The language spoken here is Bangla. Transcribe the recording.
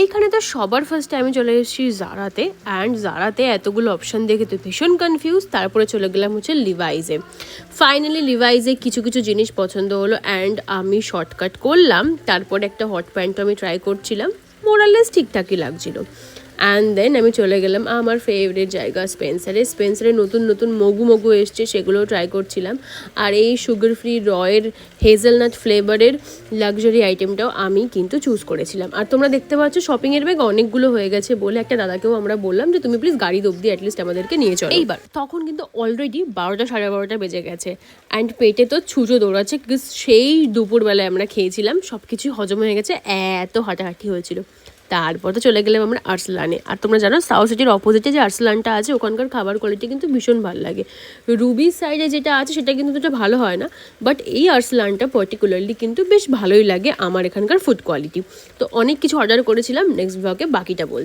এইখানে তো সবার ফার্স্টে আমি চলে এসেছি জারাতে, অ্যান্ড জারাতে এতগুলো অপশান দেখে তো ভীষণ কনফিউজ। তারপরে চলে গেলাম হচ্ছে লিভাইজে। ফাইনালি লিভাইজে কিছু কিছু জিনিস পছন্দ হলো অ্যান্ড আমি শর্টকাট করলাম। তারপরে একটা হট প্যান্টও আমি ট্রাই করছিলাম, মোরালেস ঠিকঠাকই লাগছিল। অ্যান্ড দেন আমি চলে গেলাম আমার ফেভারিট জায়গা স্পেন্সারে নতুন নতুন মগু এসছে, সেগুলোও ট্রাই করছিলাম। আর এই সুগার ফ্রি রয়ের হেজেলনাট ফ্লেভারের লাক্সারি আইটেমটাও আমি কিন্তু চুজ করেছিলাম। আর তোমরা দেখতে পাচ্ছ শপিংয়ের ব্যাগ অনেকগুলো হয়ে গেছে বলে একটা দাদাকেও আমরা বললাম যে তুমি প্লিজ গাড়ি অব্দি অ্যাটলিস্ট আমাদেরকে নিয়ে চলো। এইবার তখন কিন্তু অলরেডি 12টা সাড়ে 12টা বেজে গেছে অ্যান্ড পেটে তো ছুঁচো দৌড়াচ্ছে, সেই দুপুরবেলায় আমরা খেয়েছিলাম, সব কিছুই হজম হয়ে গেছে, এত হাঁটাহাঁটি হয়েছিল। তারপর তো চলে গেলাম আমরা আর্সলানে। আর তোমরা জানো সাউথ সিটির অপোজিটে যে আর্সলানটা আছে ওখানকার খাবার কোয়ালিটি কিন্তু ভীষণ ভালো লাগে। রুবি সাইডে যেটা আছে সেটা কিন্তু তোটা ভালো হয় না, বাট এই আর্সলানটা পার্টিকুলারলি কিন্তু বেশ ভালোই লাগে আমার এখানকার ফুড কোয়ালিটি। তো অনেক কিছু অর্ডার করেছিলাম, নেক্সট ব্লগে বাকিটা বলছি।